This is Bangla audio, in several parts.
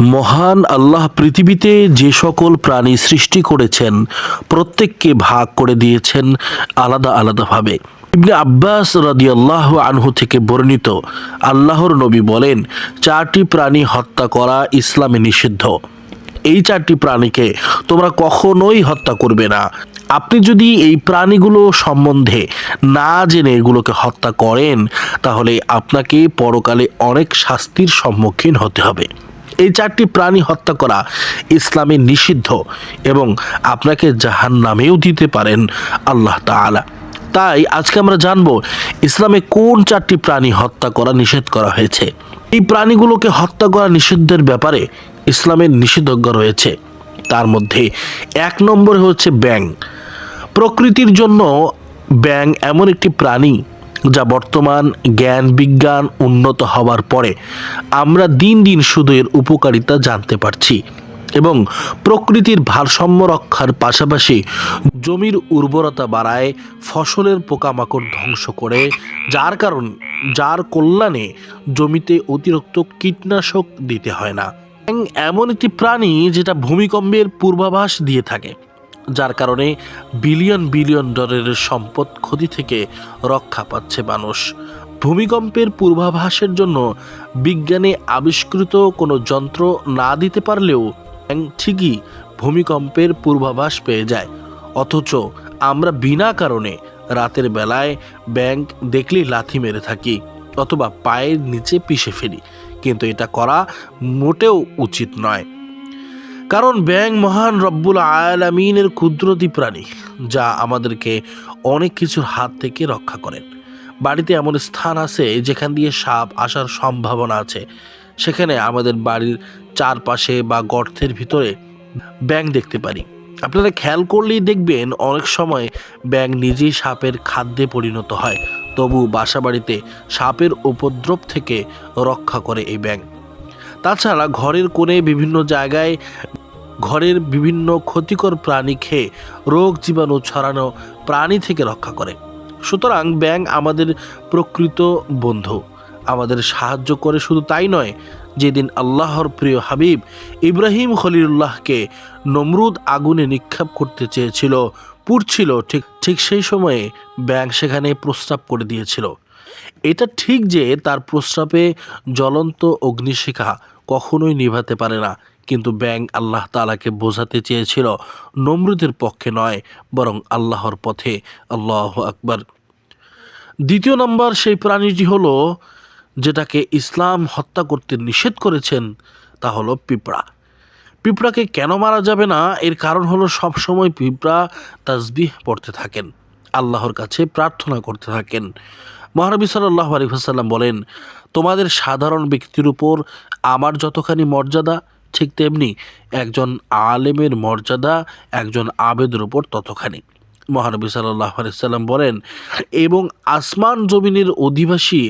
মহান আল্লাহ পৃথিবীতে যে সকল প্রাণী সৃষ্টি করেছেন প্রত্যেককে ভাগ করে দিয়েছেন আলাদা আলাদাভাবে। ইবনে আব্বাস রাদিয়াল্লাহু আনহু থেকে বর্ণিত, আল্লাহর নবী বলেন, 4টি প্রাণী হত্যা করা ইসলামে নিষিদ্ধ। এই 4টি প্রাণীকে তোমরা কখনোই হত্যা করবে না। আপনি যদি এই প্রাণীগুলো সম্বন্ধে না জেনে এগুলোকে হত্যা করেন, তাহলে আপনাকে পরকালে অনেক শাস্তির সম্মুখীন হতে হবে। এই 4টি প্রাণী হত্যা করা ইসলামে নিষিদ্ধ এবং আপনাকে জাহান্নামেও দিতে পারেন আল্লাহ তাআলা। তাই আজকে আমরা জানব ইসলামে কোন 4টি প্রাণী হত্যা করা নিষেধ করা হয়েছে। এই প্রাণীগুলোকে হত্যা করা নিষিদ্ধের ব্যাপারে ইসলামের নিষেধাজ্ঞা রয়েছে। তার মধ্যে 1 নম্বরে হচ্ছে ব্যাঙ। প্রকৃতির জন্য ব্যাঙ এমন একটি প্রাণী যা বর্তমান জ্ঞান বিজ্ঞান উন্নত হওয়ার পরে আমরা দিন দিন শুধু এর উপকারিতা জানতে পারছি এবং প্রকৃতির ভারসাম্য রক্ষার পাশাপাশি জমির উর্বরতা বাড়ায়, ফসলের পোকামাকড় ধ্বংস করে, যার কল্যাণে জমিতে অতিরিক্ত কীটনাশক দিতে হয় না। এমন একটি প্রাণী যেটা ভূমিকম্পের পূর্বাভাস দিয়ে থাকে, যার কারণে বিলিয়ন বিলিয়ন ডলারের সম্পদ ক্ষতি থেকে রক্ষা পাচ্ছে মানুষ। ভূমিকম্পের পূর্বাভাসের জন্য বিজ্ঞানে আবিষ্কৃত কোনো যন্ত্র না দিতে পারলেও ঠিকই ভূমিকম্পের পূর্বাভাস পেয়ে যায়। অথচ আমরা বিনা কারণে রাতের বেলায় ব্যাঙ দেখলেই লাথি মেরে থাকি অথবা পায়ের নিচে পিষে ফেলি, কিন্তু এটা করা মোটেও উচিত নয়। কারণ ব্যাঙ মহান রব্বুল আলামিনের কুদরতি প্রাণী, যা আমাদেরকে অনেক কিছুর হাত থেকে রক্ষা করেন। বাড়িতে এমন স্থান আছে যেখান দিয়ে সাপ আসার সম্ভাবনা আছে, সেখানে আমাদের বাড়ির চারপাশে বা গর্তের ভিতরে ব্যাঙ দেখতে পারি। আপনারা খেয়াল করলেই দেখবেন অনেক সময় ব্যাঙ নিজেই সাপের খাদ্যে পরিণত হয়, তবু বাসা বাড়িতে সাপের উপদ্রব থেকে রক্ষা করে এই ব্যাঙ। তাছাড়া ঘরের কোণে বিভিন্ন জায়গায় ঘরের বিভিন্ন ক্ষতিকর প্রাণী খেয়ে রোগ জীবাণু ছড়ানো প্রাণী থেকে রক্ষা করে। সুতরাং ব্যাঙ আমাদের প্রকৃত বন্ধু, আমাদের সাহায্য করে। শুধু তাই নয়, যেদিন আল্লাহর প্রিয় হাবিব ইব্রাহিম খলিলুল্লাহকে নমরুদ আগুনে নিক্ষেপ করতে চেয়েছিল, পুড়ছিল, ঠিক সেই সময়ে ব্যাঙ সেখানে প্রস্রাব করে দিয়েছিল। এটা ঠিক যে তার প্রস্রাবে জ্বলন্ত অগ্নিশিখা কখনোই নিভাতে পারে না, কিন্তু ব্যাঙ আল্লাহ তাআলাকে বোঝাতে চেয়েছিল নমরুদের পক্ষে নয়, বরং আল্লাহর পথে। আল্লাহু আকবার। 2 নম্বর সেই প্রাণীটি হলো যেটাকে ইসলাম হত্যা করতে নিষেধ করেছেন, তা হলো পিঁপড়া। পিঁপড়াকে কেন মারা যাবে না, এর কারণ হলো সবসময় পিঁপড়া তাসবিহ পড়তে থাকেন, আল্লাহর কাছে প্রার্থনা করতে থাকেন। মহানবী সাল্লাল্লাহু আলাইহি ওয়াসাল্লাম বলেন, তোমাদের সাধারণ ব্যক্তির উপর আমার যতখানি মর্যাদা, ঠিক তেমনি একজন আলেমের মর্যাদা একজন আবেদের উপর ততখানি। মহানবী সাল্লাল্লাহু আলাইহি ওয়াসাল্লাম বলেন, এবং আসমান জমিনের অধিবাসী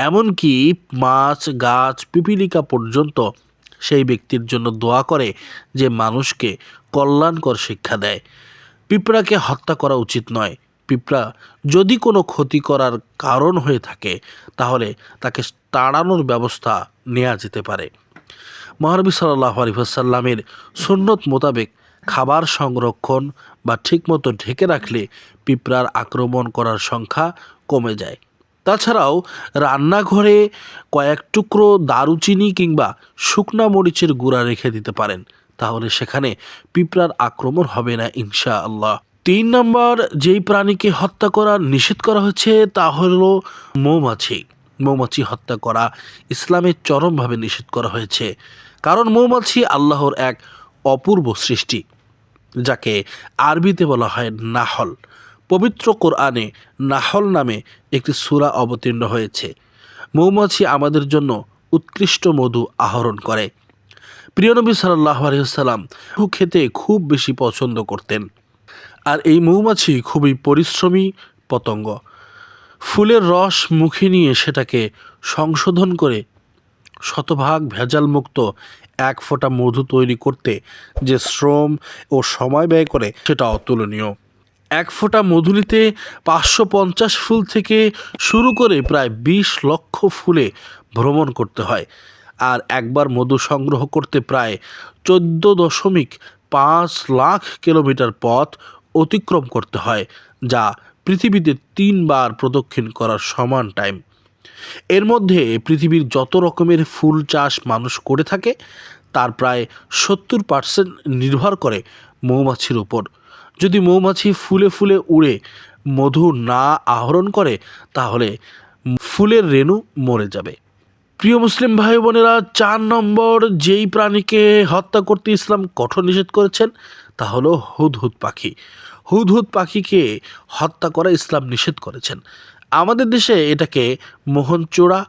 এমনকি মাছ গাছ পিপীলিকা পর্যন্ত সেই ব্যক্তির জন্য দোয়া করে যে মানুষকে কল্যাণকর শিক্ষা দেয়। পিঁপড়াকে হত্যা করা উচিত নয়। পিঁপড়া যদি কোনো ক্ষতি করার কারণ হয়ে থাকে, তাহলে তাকে তাড়ানোর ব্যবস্থা নেওয়া যেতে পারে। মহানবী সাল্লাল্লাহু আলাইহি ওয়াসাল্লামের সুন্নত মোতাবেক খাবার সংরক্ষণ বা ঠিকমতো ঢেকে রাখলে পিঁপড়ার আক্রমণ করার সংখ্যা কমে যায়। তাছাড়াও রান্নাঘরে কয়েক টুকরো দারুচিনি কিংবা শুকনা মরিচের গুঁড়া রেখে দিতে পারেন, তাহলে সেখানে পিঁপড়ার আক্রমণ হবে না ইনশাআল্লাহ। 3 নম্বর যেই প্রাণীকে হত্যা করা নিষেধ করা হয়েছে তা হলো মৌমাছি। মৌমাছি হত্যা করা ইসলামে চরমভাবে নিষেধ করা হয়েছে, কারণ মৌমাছি আল্লাহর এক অপূর্ব সৃষ্টি, যাকে আরবিতে বলা হয় নাহল। পবিত্র কোরআনে নাহল নামে একটি সূরা অবতীর্ণ হয়েছে। মৌমাছি আমাদের জন্য উৎকৃষ্ট মধু আহরণ করে। প্রিয় নবী সাল্লাল্লাহু আলাইহি ওয়াসাল্লাম মধু খেতে খুব বেশি পছন্দ করতেন। আর এই মৌমাছি খুবই পরিশ্রমী পতঙ্গ। ফুলের রস মুখে নিয়ে সেটাকে সংশোধন করে শতভাগ ভেজালমুক্ত 1 ফোঁটা মধু তৈরি করতে যে শ্রম ও সময় ব্যয় করে সেটা অতুলনীয়। 1 ফোঁটা মধু নিতে 550 ফুল থেকে শুরু করে প্রায় 20 লক্ষ ফুলে ভ্রমণ করতে হয়। আর একবার মধু সংগ্রহ করতে প্রায় 14.5 লাখ কিলোমিটার পথ অতিক্রম করতে হয়, যা পৃথিবীতে 3 বার প্রদক্ষিণ করার সমান টাইম। এর মধ্যে পৃথিবীর যত রকমের ফুল চাষ মানুষ করে থাকে তার প্রায় 70% নির্ভর করে মৌমাছির উপর। যদি মৌমাছি ফুলে ফুলে উড়ে মধু না আহরণ করে তাহলে ফুলের রেণু মরে যাবে। প্রিয় মুসলিম ভাই বোনেরা, 4 নম্বর যেই প্রাণীকে হত্যা করতে ইসলাম কঠোর নিষেধ করেছেন তা হলো হুদহুদ পাখি। হুদহুদ পাখিকে হত্যা করা ইসলাম নিষেধ করেছেন। আমাদের দেশে এটাকে মোহনচোরা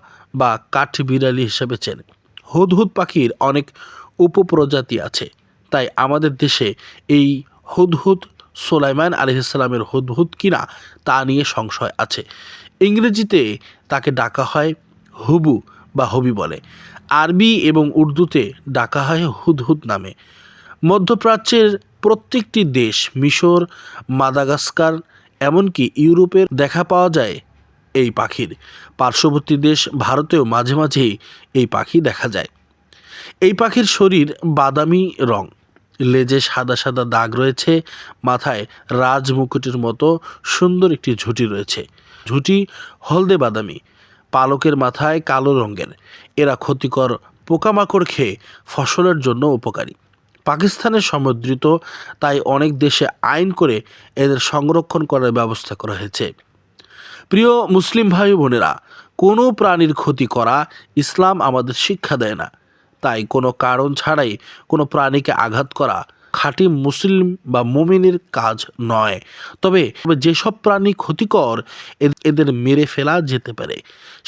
বা কাঠবিড়ালি হিসেবে চেনে। হুদহুদ পাখির অনেক উপপ্রজাতি আছে, তাই আমাদের দেশে এই হুদহুদ সুলাইমান আলাইহিসসালামের হুদহুদ কিনা তা নিয়ে সংশয় আছে। ইংরেজিতে তাকে ডাকা হয় হুবু বা হবি বলে। আরবি এবং উর্দুতে ডাকা হয় হুদহুদ নামে। মধ্যপ্রাচ্যের প্রত্যেকটি দেশ, মিশর, মাদাগাস্কার, এমনকি ইউরোপের দেখা পাওয়া যায় এই পাখির। পার্শ্ববর্তী দেশ ভারতেও মাঝে মাঝেই এই পাখি দেখা যায়। এই পাখির শরীর বাদামি রং, লেজে সাদা সাদা দাগ রয়েছে, মাথায় রাজমুকুটের মতো সুন্দর একটি ঝুঁটি রয়েছে। ঝুঁটি হলদে বাদামি, পালকের মাথায় কালো রঙের। এরা ক্ষতিকর পোকামাকড় খেয়ে ফসলের জন্য উপকারী। পাকিস্তানের সমুদ্রিত, তাই অনেক দেশে আইন করে এদের সংরক্ষণ করার ব্যবস্থা করা হয়েছে। প্রিয় মুসলিম ভাই বোনেরা, কোনো প্রাণীর ক্ষতি করা ইসলাম আমাদের শিক্ষা দেয় না। তাই কোনো কারণ ছাড়াই কোনো প্রাণীকে আঘাত করা খাঁটি মুসলিম বা মুমিনের কাজ নয়। তবে যেসব প্রাণী ক্ষতিকর এদের মেরে ফেলা যেতে পারে,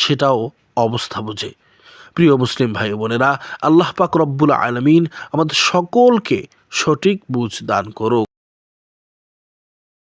সেটাও অবস্থা বুঝে। প্রিয় মুসলিম ভাই বোনেরা, আল্লাহ পাক রব্বুল আলামিন আমাদের সকলকে সঠিক বুঝ দান করুক।